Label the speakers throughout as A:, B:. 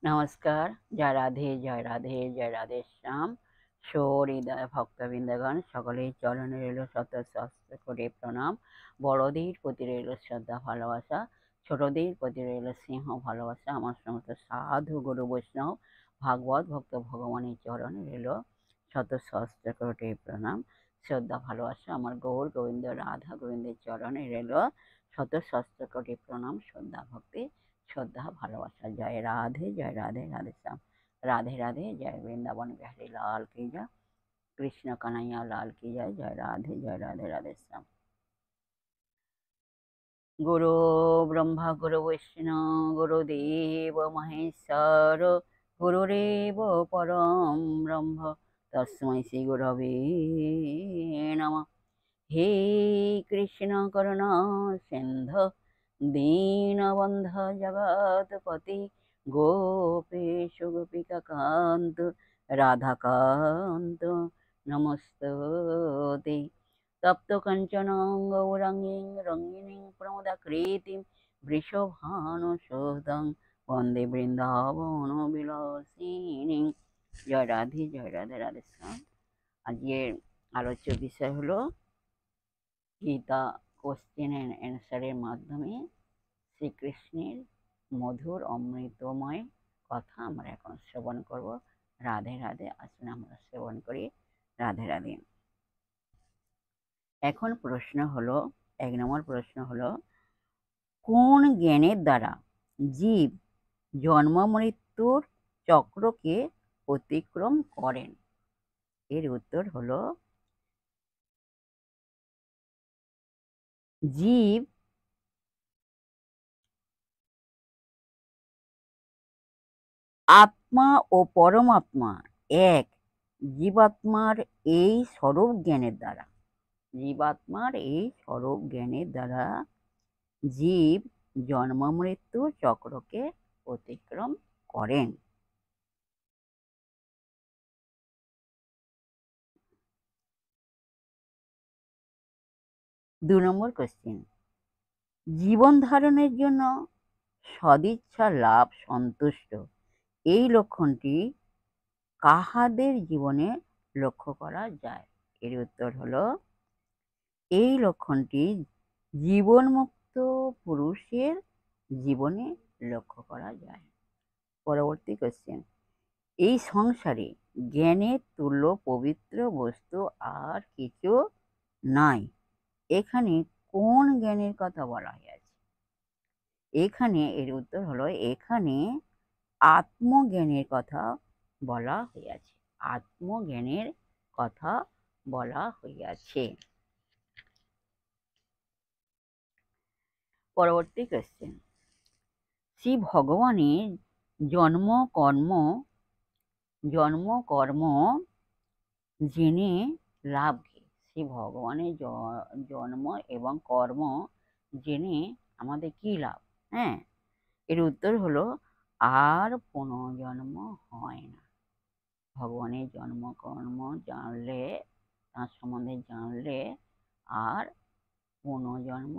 A: नमस्कार। जय राधे जय राधे जय राधे श्याम। সহৃদয় ভক্তবৃন্দগণ সকলের চরণে রইল শত সহস্র কোটি প্রণাম। বড়দের প্রতি রইল শ্রদ্ধা ভালোবাসা, ছোটদের প্রতি রইল স্নেহ ভালোবাসা। আমার সমস্ত সাধু গুরু বৈষ্ণব ভাগবত ভক্ত ভগবানের চরণে রইল শত সহস্র কোটি প্রণাম, শ্রদ্ধা ভালোবাসা। আমার গৌর গোবিন্দ রাধা গোবিন্দের চরণে রইল শত সহস্র কোটি প্রণাম, শ্রদ্ধা ভক্তি, শ্রদ্ধা ভালোবাসা। জয় রাধে জয় রাধে রাধে শ্যাম। राधे राधे। जय वृंदावन बिहारी लाल की जय, कृष्ण कन्हैया लाल की जय। जय राधे राधे श्याम। गुरु ब्रह्मा गुरु विष्णु गुरुदेव महेश्वर, गुरुरेव परम ब्रह्म तस्मै श्री गुरवे नमः। हे कृष्ण करुणा सिंधु दीनबन्ध जगत्पति, गोपेश गोपिका कांत राधाकांत नमस्तुते। तप्त कंचन गौरांगीं रंगिणीं प्रमदाकृतिं वृषभानुसुतं वन्दे বৃন্দাবন বিলাসিনী। জয় রাধে রাধে শ্যাম। আজকের আলোচ্য বিষয় হলো গীতা কোশ্চেন অ্যান্ড অ্যান্সারের মাধ্যমে শ্রীকৃষ্ণের মধুর অমৃতময় কথা আমরা এখন শ্রবণ করব। রাধে রাধে। আসুন আমরা শ্রবণ করি। রাধে রাধে। এখন প্রশ্ন হলো, 1 নম্বর প্রশ্ন হলো, কোন জ্ঞানের দ্বারা জীব জন্ম মৃত্যুর চক্রকে অতিক্রম করেন? এর উত্তর হলো, জীব আত্মা ও পরমাত্মা এক, জীবাত্মার এই স্বরূপ জ্ঞানের দ্বারা, জীবাত্মার এই স্বরূপ জ্ঞানের দ্বারা জীব জন্ম মৃত্যু চক্রকে অতিক্রম করেন। 2 নম্বর কোশ্চেন, জীবন ধারণের জন্য সদিচ্ছা লাভ সন্তুষ্ট এই লক্ষণটি কাহাদের জীবনে লক্ষ্য করা যায়? এর উত্তর হলো, এই লক্ষণটি জীবনমুক্ত পুরুষের জীবনে লক্ষ্য করা যায়। পরবর্তী কোশ্চেন, এই সংসারে জ্ঞানের তুল্য পবিত্র বস্তু আর কিছু নাই, এখানে কোন জ্ঞানের কথা বলা হয়েছে? এখানে এর উত্তর হলো, এখানে আত্মজ্ঞানের কথা বলা হইয়াছে। আত্মজ্ঞানের কথা বলা হইয়াছে। পরবর্তী কোশ্চেন, শ্রী ভগবানের জন্ম কর্ম জেনে লাভ কি? শ্রী ভগবানের জন্ম এবং কর্ম জেনে আমাদের কি লাভ? হ্যাঁ, এর উত্তর হলো, আর পুনর্জন্ম হয় না। ভগবানের জন্ম কর্ম জানলে, তার সম্বন্ধে জানলে আর পুনর্জন্ম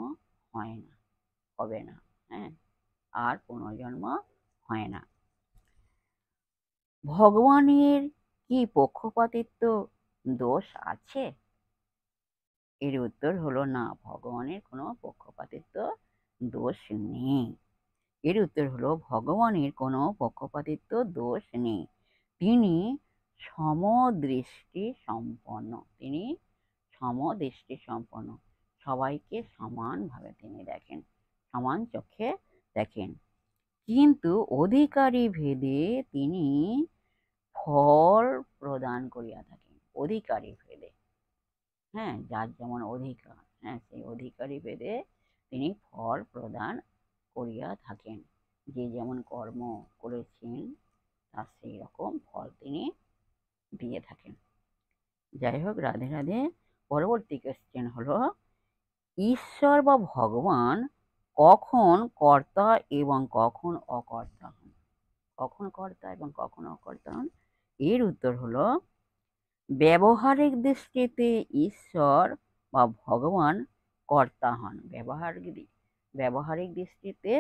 A: হয় না, হবে না। হ্যাঁ, আর পুনর্জন্ম হয় না। ভগবানের কি পক্ষপাতিত্ব দোষ আছে? এর উত্তর হলো, না, ভগবানের কোনো পক্ষপাতিত্ব দোষ নেই। এর উত্তর হলো, ভগবানের কোনো পক্ষপাতিত্ব দোষ নেই। তিনি সমদৃষ্টি সম্পন্ন। তিনি সমদৃষ্টি সম্পন্ন। সবাইকে সমানভাবে তিনি দেখেন, সমান চোখে দেখেন। কিন্তু অধিকারী ভেদে তিনি ফল প্রদান করিয়া থাকেন। অধিকারী ভেদে, হ্যাঁ, যার যেমন অধিকার, হ্যাঁ, সেই অধিকারী ভেদে তিনি ফল প্রদান করিয়া থাকেন। যে যেমন কর্ম করেছেন তার সেই রকম ফল তিনি দিয়ে থাকেন। যাই হোক, রাধে রাধে। পরবর্তী কোশ্চেন হলো, ঈশ্বর বা ভগবান কখন কর্তা এবং কখন অকর্তা হন? কখন কর্তা এবং কখন অকর্তা হন? এর উত্তর হলো, ব্যবহারিক দৃষ্টিতে ঈশ্বর বা ভগবান কর্তা হন। ব্যবহারিক দৃষ্টিতে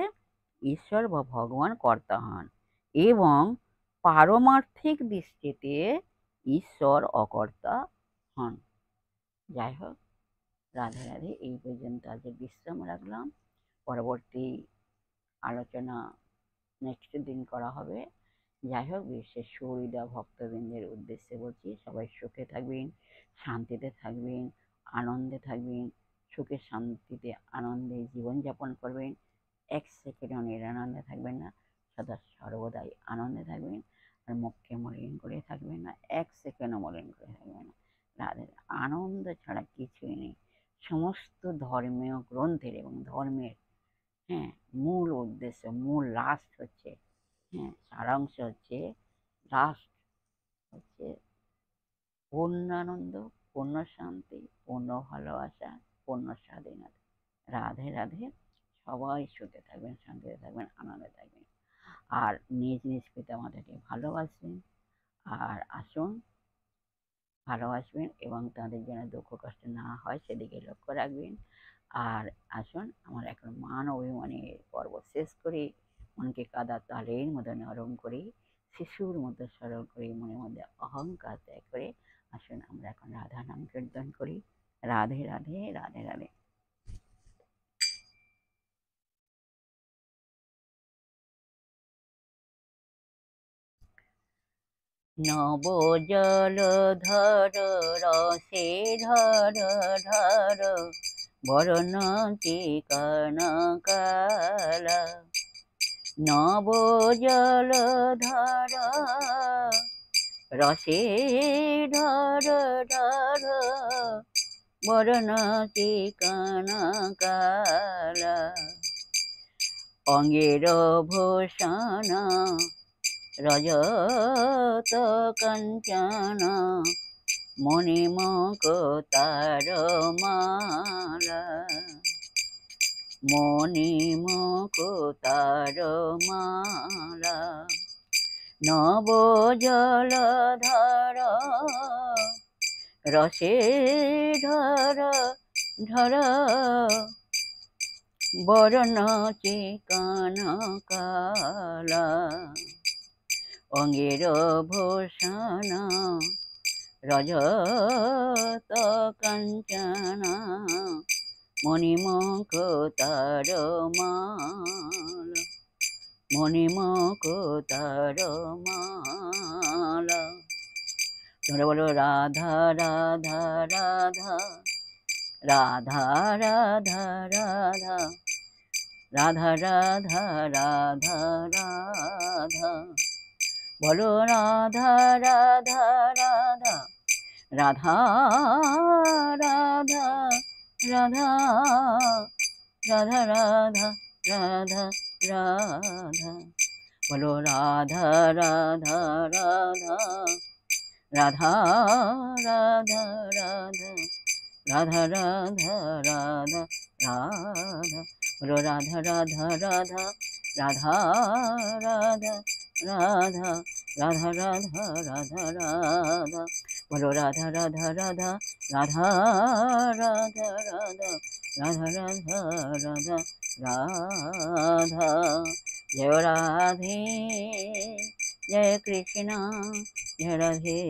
A: ঈশ্বর বা ভগবান কর্তা হন, এবং পারমার্থিক দৃষ্টিতে ঈশ্বর অকর্তা হন। যাই হোক, রাধে রাধে। এই পর্যন্ত আজ বিশ্রাম রাখলাম। পরবর্তী আলোচনা নেক্সট দিন করা হবে। যাই হোক, বিশেষ সুহৃদা ভক্তবৃন্দের উদ্দেশ্যে বলছি, সবাই সুখে থাকবেন, শান্তিতে থাকবেন, আনন্দে থাকবেন, সুখে শান্তিতে আনন্দে জীবনযাপন করবেন। এক সেকেন্ডও নিরানন্দে থাকবেন না, সদা সর্বদাই আনন্দে থাকবেন। আর মুখকে মলিন করে থাকবেন না, এক সেকেন্ডও মলিন করে থাকবেন না। রাধের আনন্দ ছাড়া কিছুই নেই। সমস্ত ধর্মীয় গ্রন্থের এবং ধর্মের মূল উদ্দেশ্য, মূল লাস্ট হচ্ছে, সারাংশ হচ্ছে, লাস্ট হচ্ছে পূর্ণানন্দ, পূর্ণ শান্তি, পূর্ণ ভালোবাসা, পূর্ণ স্বাধীনতা। রাধে রাধে। সবাই সুখে থাকবেন, শান্তিতে থাকবেন, আনন্দে থাকবেন। আর নিজ নিজ পিতামাতাকে ভালোবাসবেন। আর আসুন, ভালোবাসবেন এবং তাদের যেন দুঃখ কষ্ট না হয় সেদিকে লক্ষ্য রাখবেন। আর আসুন, আমার এখন মান অভিমানের পর্ব শেষ করে মনকে কাদা তালের মতো নরম করে, শিশুর মতো সরল করে, মনের মধ্যে অহংকার ত্যাগ করে আসুন আমরা এখন রাধা নাম কীর্তন করি। রাধে রাধে, রাধে রাধে। নব জলধর রসে ধর ধর, বরণ চিকন কালা। নব জলধর রসে ধর ধর, বরণ চিকন কালা। অঙ্গের ভূষণ রজত কাঞ্চন, মণিমুকুতার মালা। মণিমুকুতার মালা। নব জলধর রসে ধর ধর, বরণ চিকন কালা। অঙ্গের ভূষণ রজত কাঞ্চন, মণিমুকুতার মালা। মণিমুকুতার মালা। তোমরা বলো রাধা রাধা রাধা, রাধা রাধা রাধা, রাধা রাধা রাধা রাধা। বলো রাধা রাধা রাধা, রাধা রাধা রাধা, রাধা রাধা রাধা রাধা। বলো রাধা রাধা রাধা, রাধা রাধা রাধা, রাধা রাধা রাধা রাধা। বলো রাধা রাধা রাধা, রাধা রাধা রাধা, রাধা রাধা রাধা রাধা। বলো রাধা রাধা রাধা, রাধা রাধা রাধা, রাধা রাধা রাধা রাধা। জয় রাধে, জয় কৃষ্ণ, জয় রাধে।